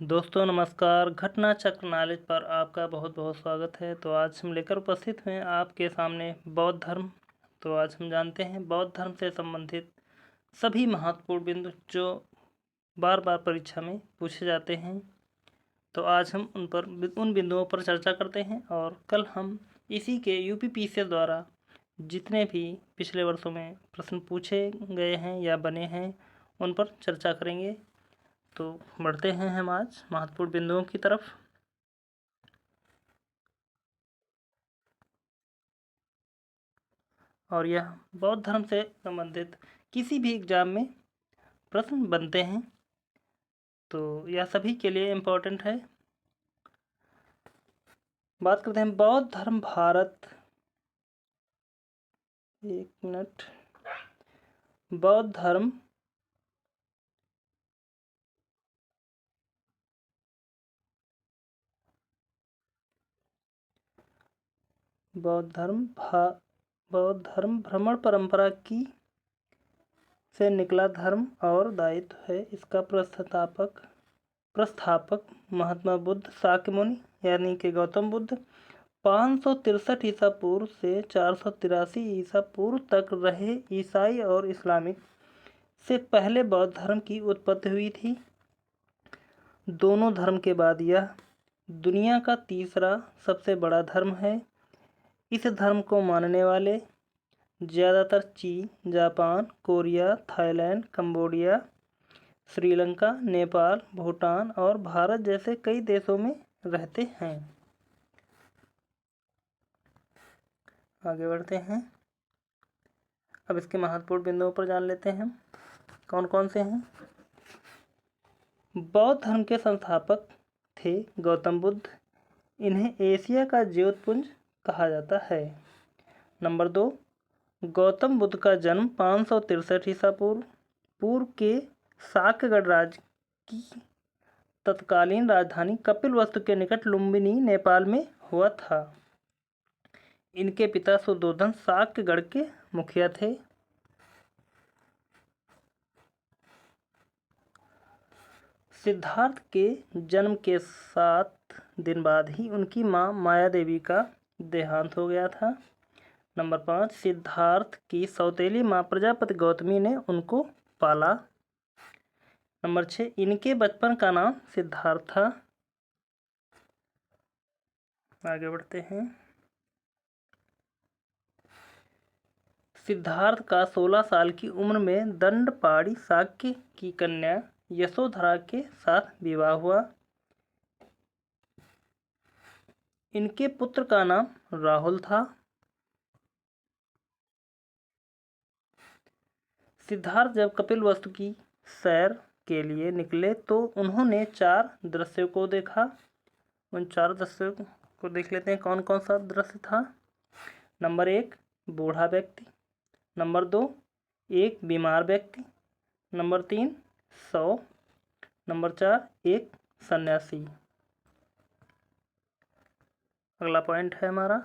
दोस्तों नमस्कार। घटना चक्र नॉलेज पर आपका बहुत बहुत स्वागत है। तो आज हम लेकर उपस्थित हैं आपके सामने बौद्ध धर्म। तो आज हम जानते हैं बौद्ध धर्म से संबंधित सभी महत्वपूर्ण बिंदु जो बार बार परीक्षा में पूछे जाते हैं। तो आज हम उन बिंदुओं पर चर्चा करते हैं और कल हम इसी के यूपीपीसीएल द्वारा जितने भी पिछले वर्षों में प्रश्न पूछे गए हैं या बने हैं उन पर चर्चा करेंगे। तो बढ़ते हैं हम आज महत्वपूर्ण बिंदुओं की तरफ। और यह बौद्ध धर्म से संबंधित किसी भी एग्जाम में प्रश्न बनते हैं, तो यह सभी के लिए इम्पोर्टेंट है। बात करते हैं बौद्ध धर्म भारत। एक मिनट। बौद्ध धर्म बौद्ध धर्म भ्रमण परंपरा की से निकला धर्म और दायित्व है। इसका प्रस्थापक महात्मा बुद्ध शाक्य मुनि यानी कि गौतम बुद्ध 563 ईसा पूर्व से 483 ईसा पूर्व तक रहे ईसाई और इस्लामिक से पहले बौद्ध धर्म की उत्पत्ति हुई थी। दोनों धर्म के बाद यह दुनिया का तीसरा सबसे बड़ा धर्म है। इस धर्म को मानने वाले ज़्यादातर चीन, Japan, Korea, Thailand, Cambodia, Sri Lanka, Nepal, Bhutan और भारत जैसे कई देशों में रहते हैं। आगे बढ़ते हैं। अब इसके महत्वपूर्ण बिंदुओं पर जान लेते हैं कौन कौन से हैं। बौद्ध धर्म के संस्थापक थे गौतम बुद्ध। इन्हें एशिया का ज्योतिपुंज कहा जाता है। नंबर 2, गौतम बुद्ध का जन्म 563 ईसा पूर्व के शाक्यगढ़ राज्य की तत्कालीन राजधानी कपिलवस्तु के निकट लुम्बिनी, नेपाल में हुआ था। इनके पिता सुद्धोधन शाक्यगढ़ के मुखिया थे। सिद्धार्थ के जन्म के 7 दिन बाद ही उनकी मां माया देवी का देहांत हो गया था। नंबर 5, सिद्धार्थ की सौतेली मां प्रजापति गौतमी ने उनको पाला। नंबर 6, इनके बचपन का नाम सिद्धार्थ था। आगे बढ़ते हैं। सिद्धार्थ का 16 साल की उम्र में दंडपाणी शाक्य की कन्या यशोधरा के साथ विवाह हुआ। इनके पुत्र का नाम राहुल था। सिद्धार्थ जब कपिलवस्तु की सैर के लिए निकले तो उन्होंने 4 दृश्यों को देखा। उन 4 दृश्यों को देख लेते हैं कौन कौन सा दृश्य था। नंबर 1, बूढ़ा व्यक्ति। नंबर 2, एक बीमार व्यक्ति। नंबर 3, 100। नंबर 4, एक सन्यासी। अगला पॉइंट है हमारा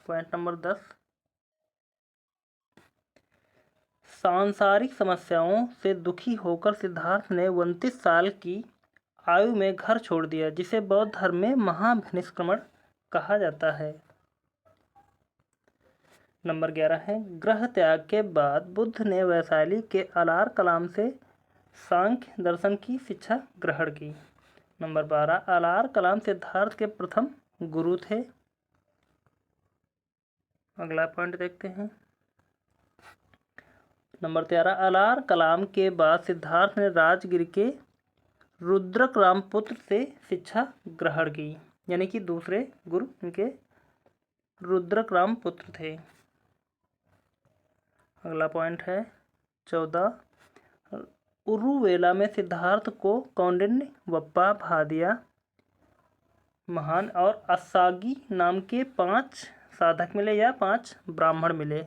पॉइंट नंबर 10। सांसारिक समस्याओं से दुखी होकर सिद्धार्थ ने 29 साल की आयु में घर छोड़ दिया, जिसे बौद्ध धर्म में महाभिनिष्क्रमण कहा जाता है। नंबर 11 है गृह त्याग के बाद बुद्ध ने वैशाली के अलार कलाम से सांख्य दर्शन की शिक्षा ग्रहण की। नंबर 12, अलार कलाम सिद्धार्थ के प्रथम गुरु थे। अगला पॉइंट देखते हैं। नंबर 13, अलार कलाम के बाद सिद्धार्थ ने राजगिर के रुद्रक रामपुत्र से शिक्षा ग्रहण की, यानी कि दूसरे गुरु उनके रुद्रक रामपुत्र थे। अगला पॉइंट है 14, उरुवेला में सिद्धार्थ को कौंडिन्य भादिया महान और असागी नाम के 5 साधक मिले या 5 ब्राह्मण मिले।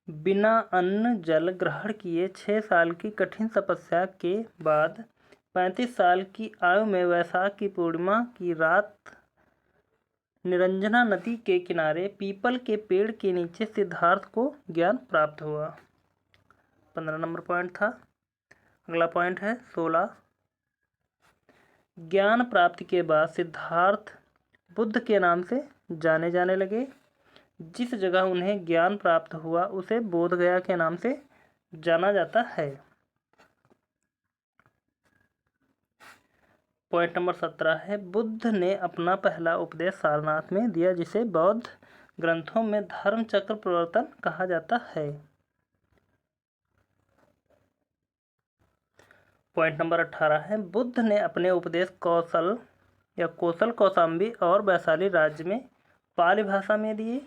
बिना अन्न जल ग्रहण किए 6 साल की कठिन तपस्या के बाद 35 साल की आयु में वैशाख की पूर्णिमा की रात निरंजना नदी के किनारे पीपल के पेड़ के नीचे सिद्धार्थ को ज्ञान प्राप्त हुआ। 15 नंबर पॉइंट था। अगला पॉइंट है 16। ज्ञान प्राप्ति के बाद सिद्धार्थ बुद्ध के नाम से जाने जाने लगे। जिस जगह उन्हें ज्ञान प्राप्त हुआ उसे बोध गया के नाम से जाना जाता है। पॉइंट नंबर 17 है बुद्ध ने अपना पहला उपदेश सारनाथ में दिया, जिसे बौद्ध ग्रंथों में धर्म चक्र प्रवर्तन कहा जाता है। पॉइंट नंबर 18 है बुद्ध ने अपने उपदेश कौशल कौशाम्बी और वैशाली राज्य में पाली भाषा में दिए।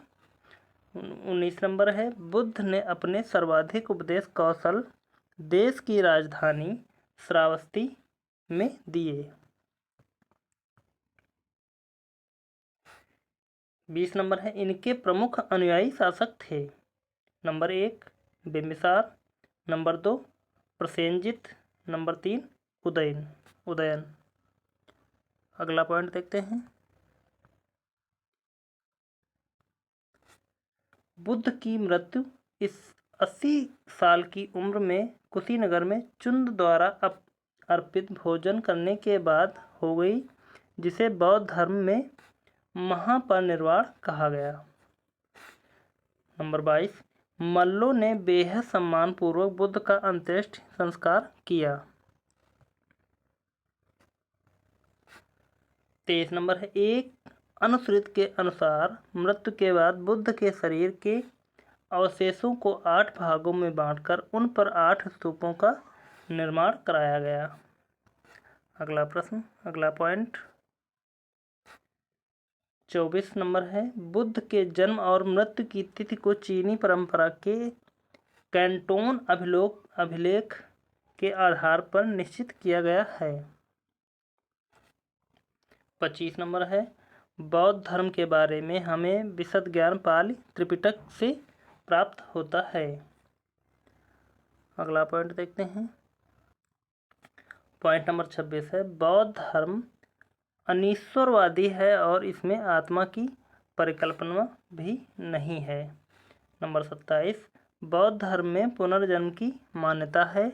19 नंबर है बुद्ध ने अपने सर्वाधिक उपदेश कौशल देश की राजधानी श्रावस्ती में दिए। 20 नंबर है इनके प्रमुख अनुयायी शासक थे। Number 1 Bimbisara, number 2 Prasenjit, number 3 Udayan. अगला पॉइंट देखते हैं। बुद्ध की मृत्यु इस 80 साल की उम्र में कुशीनगर में चुंद द्वारा अर्पित भोजन करने के बाद हो गई, जिसे बौद्ध धर्म में महापरिनिर्वाण कहा गया। नंबर 22 मल्लों ने बेहद सम्मानपूर्वक बुद्ध का अंत्येष्टि संस्कार किया। 23 नंबर है एक अनुश्रित के अनुसार मृत्यु के बाद बुद्ध के शरीर के अवशेषों को 8 भागों में बांटकर उन पर 8 स्तूपों का निर्माण कराया गया। अगला प्रश्न, अगला पॉइंट 24 नंबर है बुद्ध के जन्म और मृत्यु की तिथि को चीनी परंपरा के कैंटोन अभिलेख के आधार पर निश्चित किया गया है। 25 नंबर है बौद्ध धर्म के बारे में हमें विशद ज्ञान पाली त्रिपिटक से प्राप्त होता है। अगला पॉइंट देखते हैं। पॉइंट नंबर 26 है बौद्ध धर्म अनीश्वरवादी है और इसमें आत्मा की परिकल्पना भी नहीं है। नंबर 27 बौद्ध धर्म में पुनर्जन्म की मान्यता है।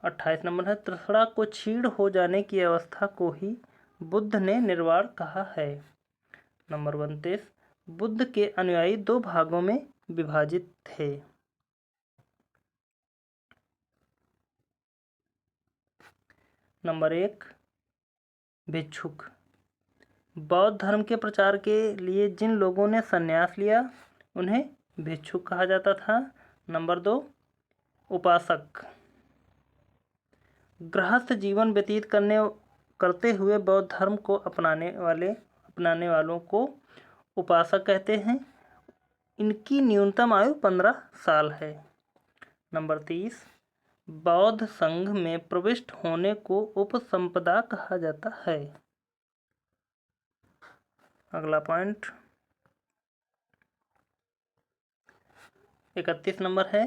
28 नंबर है तृष्णा को क्षीण हो जाने की अवस्था को ही बुद्ध ने निर्वाण कहा है। नंबर 29 बुद्ध के अनुयायी 2 भागों में विभाजित थे। नंबर 1 भिक्षुक, बौद्ध धर्म के प्रचार के लिए जिन लोगों ने संन्यास लिया उन्हें भिक्षुक कहा जाता था। नंबर 2 उपासक, गृहस्थ जीवन व्यतीत करते हुए बौद्ध धर्म को अपनाने वालों को उपासक कहते हैं। इनकी न्यूनतम आयु 15 साल है। नंबर 30 बौद्ध संघ में प्रविष्ट होने को उपसंपदा कहा जाता है। अगला पॉइंट 31 नंबर है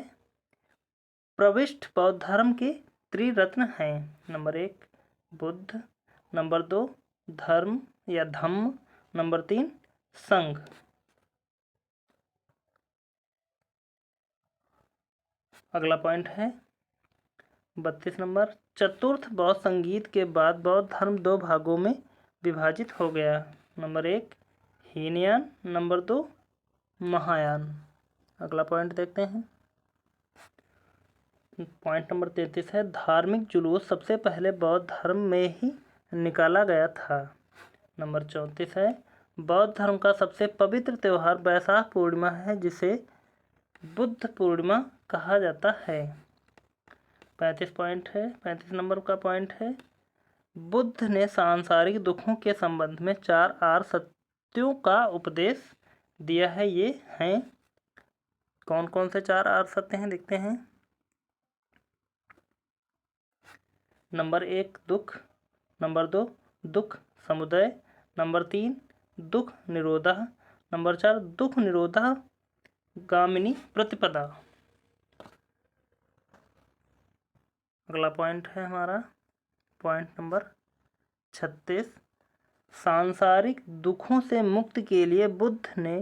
प्रविष्ट बौद्ध धर्म के त्रिरत्न हैं। नंबर 1 बुद्ध, नंबर 2 धर्म या धम्म, नंबर 3 संघ। अगला पॉइंट है 32 नंबर चतुर्थ बौद्ध संगीत के बाद बौद्ध धर्म 2 भागों में विभाजित हो गया। Number 1 Hinayana, number 2 Mahayana. अगला पॉइंट देखते हैं। पॉइंट नंबर 33 है धार्मिक जुलूस सबसे पहले बौद्ध धर्म में ही निकाला गया था। नंबर 34 है बौद्ध धर्म का सबसे पवित्र त्यौहार बैसाख पूर्णिमा है, जिसे बुद्ध पूर्णिमा कहा जाता है। 35 नंबर का पॉइंट है बुद्ध ने सांसारिक दुखों के संबंध में 4 आर्य सत्यों का उपदेश दिया है। ये हैं कौन कौन से 4 आर्य सत्य हैं, देखते हैं। नंबर 1 दुख, नंबर 2 दुख समुदय, नंबर 3 दुख निरोधः, नंबर 4 दुख निरोधः गामिनी प्रतिपदा। अगला पॉइंट है हमारा पॉइंट नंबर 36 सांसारिक दुखों से मुक्ति के लिए बुद्ध ने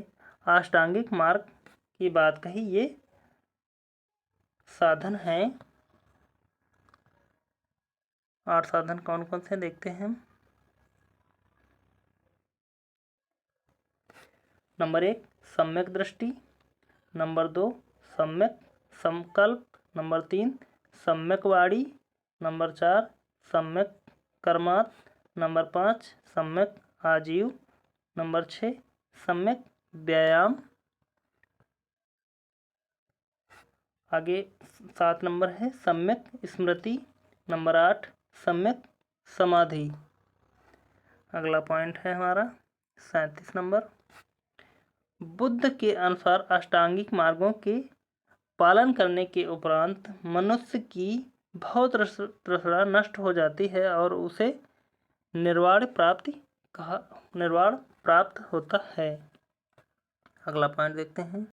अष्टांगिक मार्ग की बात कही। ये साधन हैं। 8 साधन कौन कौन से देखते हैं हम। नंबर 1 सम्यक दृष्टि, नंबर 2 सम्यक संकल्प, नंबर 3 सम्यक वाणी, नंबर 4 सम्यक कर्मात्, नंबर 5 सम्यक आजीव, नंबर 6 सम्यक व्यायाम। आगे 7 नंबर है सम्यक स्मृति, नंबर 8 सम्यक समाधि। अगला पॉइंट है हमारा 37 नंबर। बुद्ध के अनुसार अष्टांगिक मार्गों के पालन करने के उपरांत मनुष्य की भव तृष्णा नष्ट हो जाती है और उसे निर्वाण प्राप्त होता है। अगला पॉइंट देखते हैं।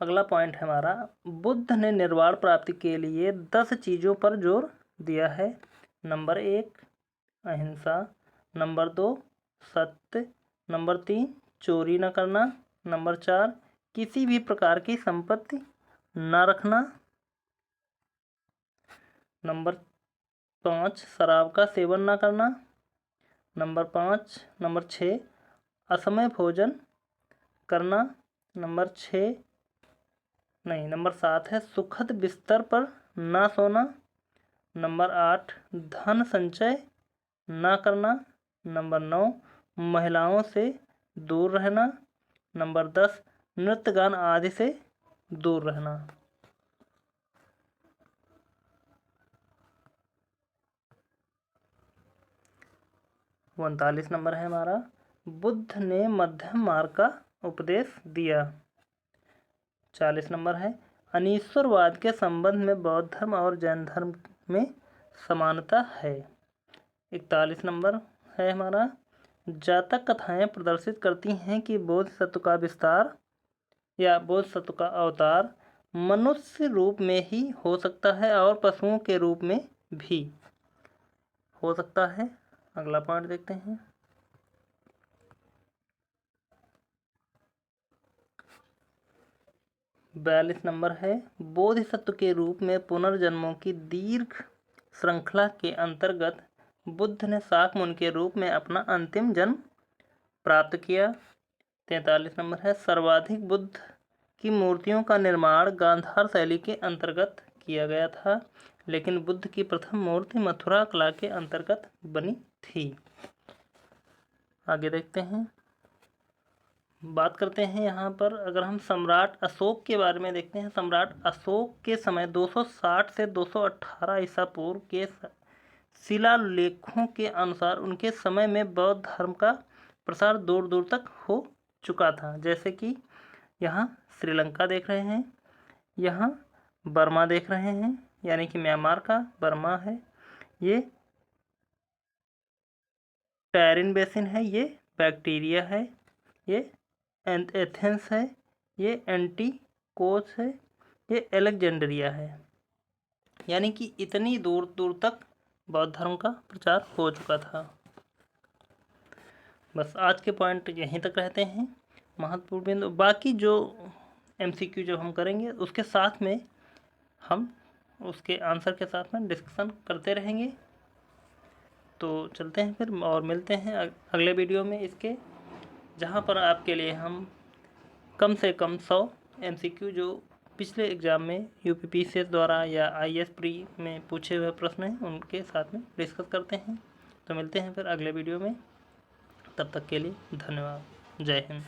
अगला पॉइंट है हमारा बुद्ध ने निर्वाण प्राप्ति के लिए 10 चीज़ों पर जोर दिया है। नंबर 1 अहिंसा, नंबर 2 सत्य, नंबर 3 चोरी न करना, नंबर 4 किसी भी प्रकार की संपत्ति न रखना, नंबर 5 शराब का सेवन न करना, नंबर 6 असमय भोजन करना, नंबर 7 है सुखद बिस्तर पर ना सोना, नंबर 8 धन संचय ना करना, नंबर 9 महिलाओं से दूर रहना, नंबर 10 नृत्य गान आदि से दूर रहना। 39 नंबर है हमारा बुद्ध ने मध्यम मार्ग का उपदेश दिया। 40 नंबर है अनीश्वरवाद के संबंध में बौद्ध धर्म और जैन धर्म में समानता है। 41 नंबर है हमारा जातक कथाएं प्रदर्शित करती हैं कि बोधिसत्व का विस्तार या बोधिसत्व का अवतार मनुष्य रूप में ही हो सकता है और पशुओं के रूप में भी हो सकता है। अगला पॉइंट देखते हैं। बयालीस नंबर है बोधिसत्व के रूप में पुनर्जन्मों की दीर्घ श्रृंखला के अंतर्गत बुद्ध ने शाक्यमुनि के रूप में अपना अंतिम जन्म प्राप्त किया। 43 नंबर है सर्वाधिक बुद्ध की मूर्तियों का निर्माण गांधार शैली के अंतर्गत किया गया था, लेकिन बुद्ध की प्रथम मूर्ति मथुरा कला के अंतर्गत बनी थी। आगे देखते हैं। बात करते हैं यहाँ पर अगर हम सम्राट अशोक के बारे में देखते हैं। सम्राट अशोक के समय 260 से 218 ईसा पूर्व के शिलालेखों के अनुसार उनके समय में बौद्ध धर्म का प्रसार दूर दूर तक हो चुका था। जैसे कि यहाँ श्रीलंका देख रहे हैं, यहाँ बर्मा देख रहे हैं, यानी कि म्यांमार का बर्मा है, ये टैरिन बेसिन है, ये बैक्टीरिया है, ये एथेंस है, ये एंटीकोस है, ये अलेक्जेंड्रिया है। यानी कि इतनी दूर दूर तक बौद्ध धर्म का प्रचार हो चुका था। बस आज के पॉइंट यहीं तक रहते हैं। महत्वपूर्ण बिंदु बाकी जो MCQ जब हम करेंगे उसके साथ में हम उसके आंसर के साथ में डिस्कशन करते रहेंगे। तो चलते हैं फिर और मिलते हैं अगले वीडियो में इसके, जहाँ पर आपके लिए हम कम से कम 100 MCQ जो पिछले एग्ज़ाम में UPPCS द्वारा या IAS प्री में पूछे हुए प्रश्न हैं उनके साथ में डिस्कस करते हैं। तो मिलते हैं फिर अगले वीडियो में, तब तक के लिए धन्यवाद। जय हिंद।